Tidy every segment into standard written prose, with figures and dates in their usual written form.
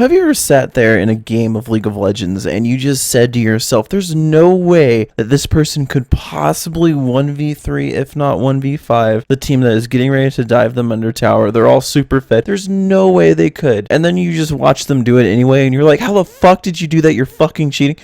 Have you ever sat there in a game of League of Legends and you just said to yourself, there's no way that this person could possibly 1v3, if not 1v5, the team that is getting ready to dive them under tower. They're all super fit. There's no way they could. And then you just watch them do it anyway and you're like, how the fuck did you do that? You're fucking cheating.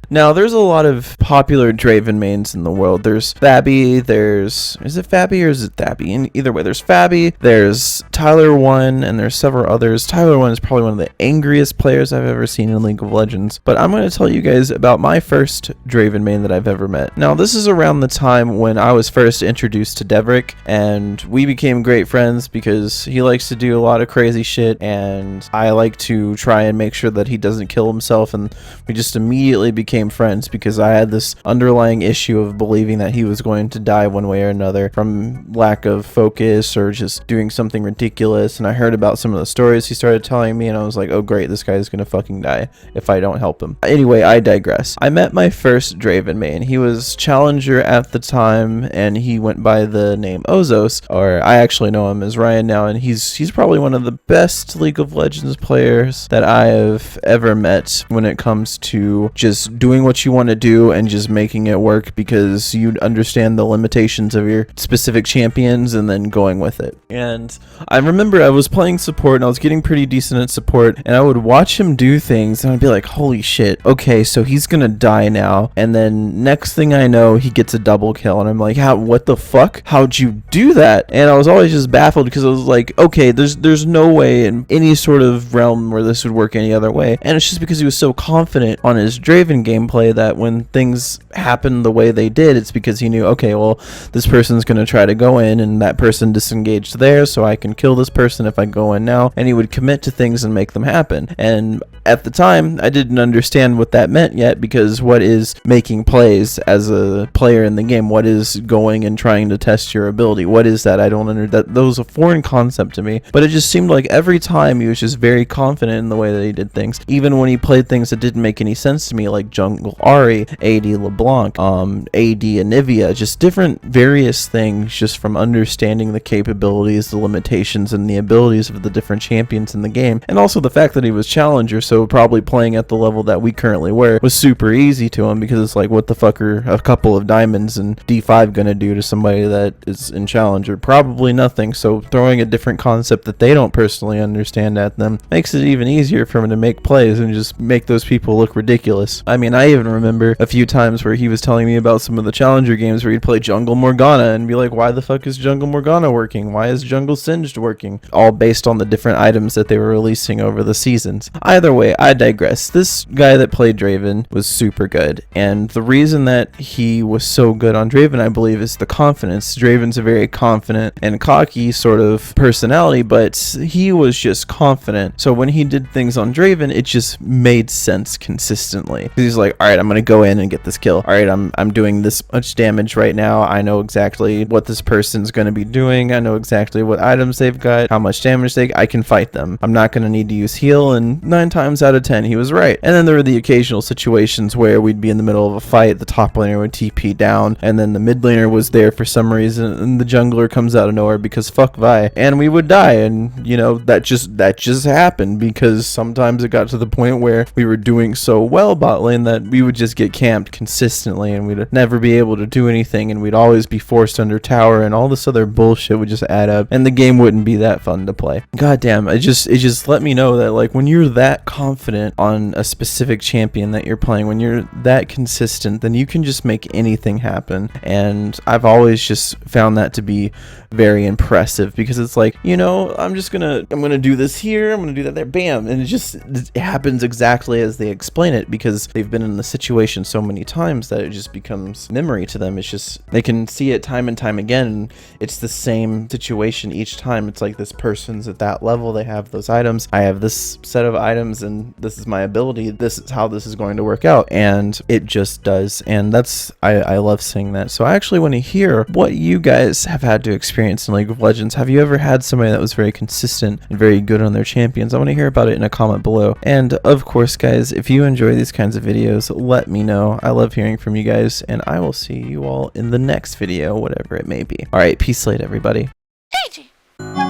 Now, there's a lot of popular Draven mains in the world. There's Fabi, is it Fabi or is it Thabby? And either way, there's Fabi, there's Tyler1, and there's several others. Tyler1 is probably one of the angriest players I've ever seen in League of Legends. But I'm going to tell you guys about my first Draven main that I've ever met. Now, this is around the time when I was first introduced to Devrick, and we became great friends because he likes to do a lot of crazy shit, and I like to try and make sure that he doesn't kill himself, and we just immediately became friends because I had this underlying issue of believing that he was going to die one way or another from lack of focus or just doing something ridiculous. And I heard about some of the stories he started telling me and I was like, oh great, this guy is gonna fucking die if I don't help him. Anyway, I digress. I met my first Draven main. He was challenger at the time and he went by the name Ozos, or I actually know him as Ryan now, and he's probably one of the best League of Legends players that I have ever met when it comes to just doing what you want to do and just making it work because you understand the limitations of your specific champions and then going with it. And I remember I was playing support and I was getting pretty decent at support and I would watch him do things and I'd be like, holy shit, okay, so he's gonna die now. And then next thing I know, he gets a double kill and I'm like, what the fuck? How'd you do that? And I was always just baffled because I was like, okay, there's no way in any sort of realm where this would work any other way. And it's just because he was so confident on his Draven gameplay that when things happen the way they did, it's because he knew, okay, well, this person's going to try to go in and that person disengaged there, so I can kill this person if I go in now. And he would commit to things and make them happen. And at the time, I didn't understand what that meant yet, because what is making plays as a player in the game? What is going and trying to test your ability? What is that? I don't understand. That was a foreign concept to me, but it just seemed like every time he was just very confident in the way that he did things, even when he played things that didn't make any sense to me, like jungle Ahri, AD LeBlanc, AD Anivia, just different various things, just from understanding the capabilities, the limitations, and the abilities of the different champions in the game. And also the fact that he was challenger, so probably playing at the level that we currently were was super easy to him, because it's like, what the fuck are a couple of diamonds and D5 gonna do to somebody that is in challenger? Probably nothing. So throwing a different concept that they don't personally understand at them makes it even easier for him to make plays and just make those people look ridiculous. I mean, I even remember a few times where he was telling me about some of the challenger games where he'd play Jungle Morgana and be like, why the fuck is Jungle Morgana working? Why is Jungle Singed working? All based on the different items that they were releasing over the seasons. Either way, I digress. This guy that played Draven was super good, and the reason that he was so good on Draven, I believe, is the confidence. Draven's a very confident and cocky sort of personality, but he was just confident. So when he did things on Draven, it just made sense consistently. He's like, all right, I'm gonna go in and get this kill. All right, I'm doing this much damage right now. I know exactly what this person's gonna be doing. I know exactly what items they've got, how much damage I can fight them. I'm not gonna need to use heal, and 9 times out of 10 he was right. And then there were the occasional situations where we'd be in the middle of a fight, the top laner would TP down, and then the mid laner was there for some reason, and the jungler comes out of nowhere because fuck Vi, and we would die. And you know, that just happened because sometimes it got to the point where we were doing so well bot lane that we would just get camped consistently and we'd never be able to do anything, and we'd always be forced under tower, and all this other bullshit would just add up, and the game wouldn't be that fun to play. God damn, it just let me know that, like, when you're that confident on a specific champion that you're playing, when you're that consistent, then you can just make anything happen. And I've always just found that to be very impressive, because it's like, you know, I'm gonna do this here, I'm gonna do that there, bam, and it happens exactly as they explain it, because they've been in the situation so many times that it just becomes memory to them. It's just, they can see it time and time again, and it's the same situation each time. It's like, this person's at that level, they have those items, I have this set of items, and this is my ability, this is how this is going to work out, and it just does. And that's, I love seeing that. So I actually want to hear what you guys have had to experience in League of Legends. Have you ever had somebody that was very consistent and very good on their champions? I want to hear about it in a comment below. And of course, guys, if you enjoy these kinds of videos, let me know. I love hearing from you guys, and I will see you all in the next video, whatever it may be. All right, peace late, everybody. Aigey.